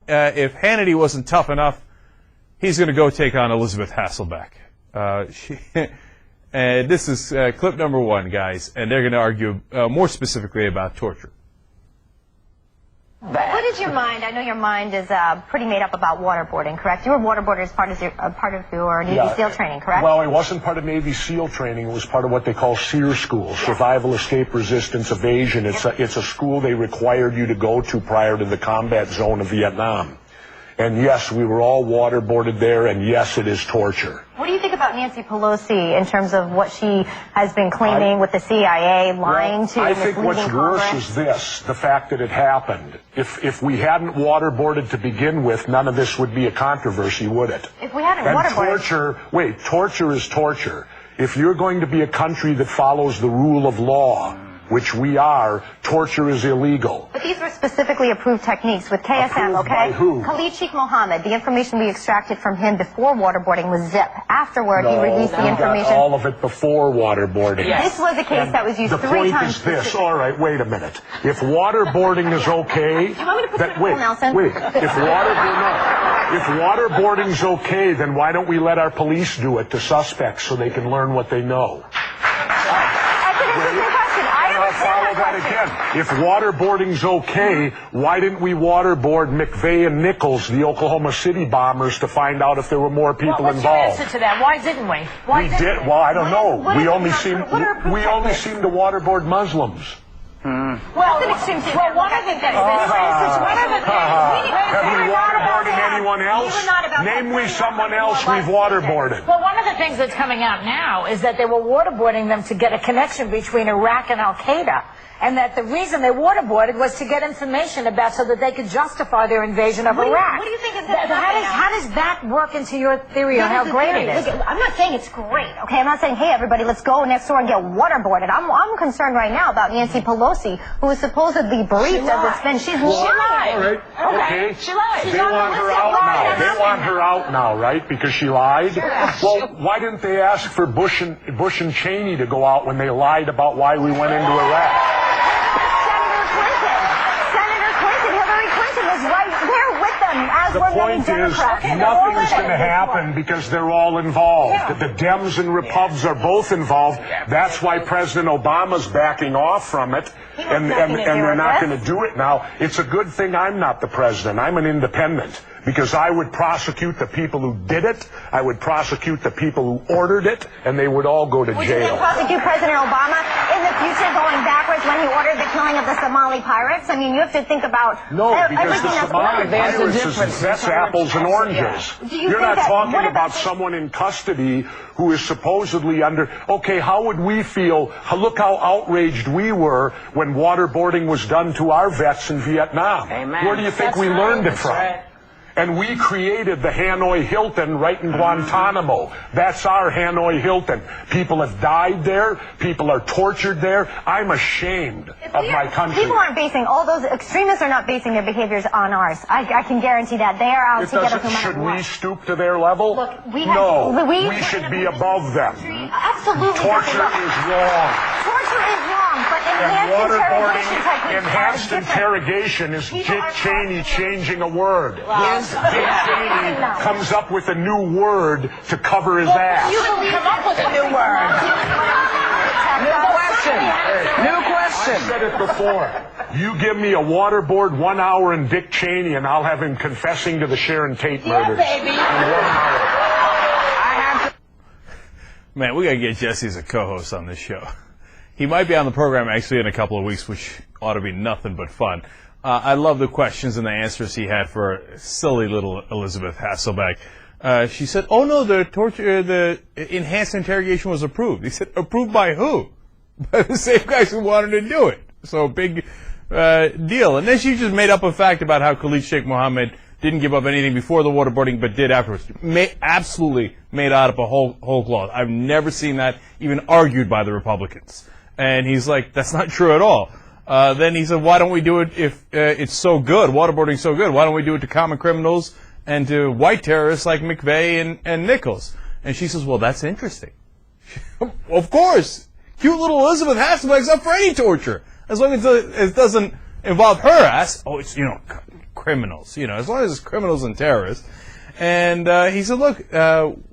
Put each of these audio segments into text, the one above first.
if Hannity wasn't tough enough, he's going to go take on Elizabeth Hasselbeck. And this is clip number 1, guys, and they're going to argue more specifically about torture. What is your mind? I know your mind is pretty made up about waterboarding, correct? You were waterboarded as part of your Navy SEAL training, correct? Well, it wasn't part of Navy SEAL training. It was part of what they call SEER school, Survival, Escape, Resistance, Evasion. It's a school they required you to go to prior to the combat zone of Vietnam. And yes, we were all waterboarded there, and yes, it is torture. What do you think about Nancy Pelosi in terms of what she has been claiming with the CIA, lying to I think what's Congress? worse is this, the fact that it happened. If we hadn't waterboarded to begin with, none of this would be a controversy, would it? If we hadn't and waterboarded... torture is torture. If you're going to be a country that follows the rule of law, which we are, torture is illegal. But these were specifically approved techniques with KSM, approved okay? By who? Khalid Sheikh Mohammed, the information we extracted from him before waterboarding was zip. Afterward, he released the information. Got all of it before waterboarding. Yes. This was a case that was used 3 times. The point is this. All right, wait a minute. If waterboarding is okay... Do you want me to put that wait, Nelson? Wait. If waterboarding's okay, then why don't we let our police do it to suspects so they can learn what they know? Follow that again. If waterboarding's okay, why didn't we waterboard McVeigh and Nichols, the Oklahoma City bombers, to find out if there were more people involved? What's your answer to that? Why didn't we? Well, I don't know. We only seem to waterboard Muslims. Well, one of the things have we waterboarded anyone else? Name me someone else we've waterboarded. Well, one of the things that's coming out now is that they were waterboarding them to get a connection between Iraq and Al-Qaeda. And that the reason they waterboarded was to get information about so that they could justify their invasion of Iraq. What do you think is going to How does that work into your theory of how great it is? Look, I'm not saying it's great, okay? I'm not saying, hey, everybody, let's go next door and get waterboarded. I'm concerned right now about Nancy Pelosi, who is supposedly briefed of this spin. She's lying. All right. Okay. She lied. They want her out now. They want her out now, right? Because she lied? Well, why didn't they ask for Bush and Cheney to go out when they lied about why we went into Iraq? The point is, nothing's going to happen because they're all involved. The Dems and Repubs are both involved. That's why President Obama's backing off from it, and they're not going to do it now. It's a good thing I'm not the president. I'm an independent, because I would prosecute the people who did it, I would prosecute the people who ordered it, and they would all go to jail. Would you prosecute President Obama in the future going backwards when he ordered the killing of the Somali pirates? I mean, you have to think about because the Somali pirates, that's apples and oranges. You're not talking about someone in custody who is supposedly under... Okay, how would we feel? Look how outraged we were when waterboarding was done to our vets in Vietnam. Amen. Where do you think we learned it from? And we created the Hanoi Hilton right in Guantanamo. That's our Hanoi Hilton. People have died there. People are tortured there. I'm ashamed of my country. People aren't basing, all those extremists are not basing their behaviors on ours. I can guarantty that. They are out to get us no matter what. Should we stoop to their level? Look, we should be above them. Absolutely. Torture is wrong. Torture is wrong, but enhanced interrogation is Dick Cheney changing a word. Dick Cheney comes up with a new word to cover his ass. You come up with a new word. New question. I said it before. You give me a waterboard 1 hour in Dick Cheney, and I'll have him confessing to the Sharon Tate murders. Yeah, baby. In 1 hour. Man, we got to get Jesse as a co-host on this show. He might be on the program actually in a couple of weeks, which ought to be nothing but fun. I love the questions and the answers he had for silly little Elizabeth Hasselbeck. She said, "Oh no, the enhanced interrogation was approved." He said, "Approved by who?" By the same guys who wanted to do it. So big deal. And then she just made up a fact about how Khalid Sheikh Mohammed didn't give up anything before the waterboarding, but did afterwards. Absolutely made out of a whole cloth. I've never seen that even argued by the Republicans. And he's like, that's not true at all. Then he said, why don't we do it if it's so good, waterboarding's so good, why don't we do it to common criminals and to white terrorists like McVeigh and Nichols? And she says, well, that's interesting. Of course. Cute little Elizabeth Hasselbeck's up for any torture. As long as it doesn't involve her ass. Oh, it's, criminals, as long as it's criminals and terrorists. And he said, look,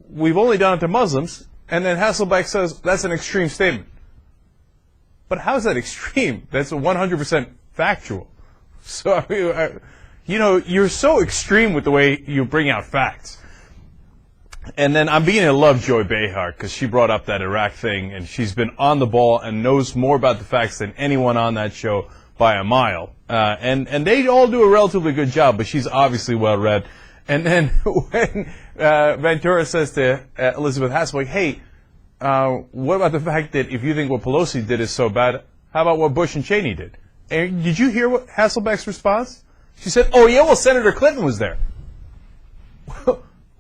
we've only done it to Muslims. And then Hasselbeck says, that's an extreme statement. But how is that extreme? That's 100% factual. So, I mean, you're so extreme with the way you bring out facts. And then I'm beginning to love Joy Behar because she brought up that Iraq thing, and she's been on the ball and knows more about the facts than anyone on that show by a mile. And they all do a relatively good job, but she's obviously well-read. And then when Ventura says to Elizabeth Hasselbeck, hey, what about the fact that if you think what Pelosi did is so bad, how about what Bush and Cheney did? And did you hear what Hasselbeck's response? She said, oh, yeah, well, Senator Clinton was there.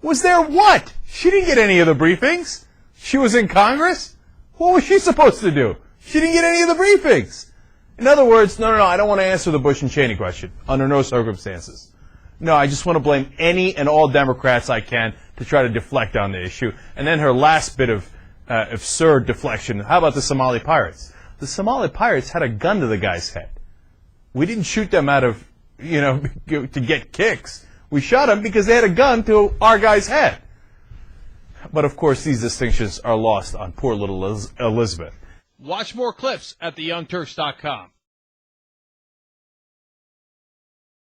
Was there what? She didn't get any of the briefings. She was in Congress? What was she supposed to do? She didn't get any of the briefings. In other words, no, I don't want to answer the Bush and Cheney question under no circumstances. No, I just want to blame any and all Democrats I can to try to deflect on the issue. And then her last bit of absurd deflection. How about the Somali pirates? The Somali pirates had a gun to the guy's head. We didn't shoot them out of, to get kicks. We shot them because they had a gun to our guy's head. But of course, these distinctions are lost on poor little Elizabeth. Watch more clips at theyoungturks.com.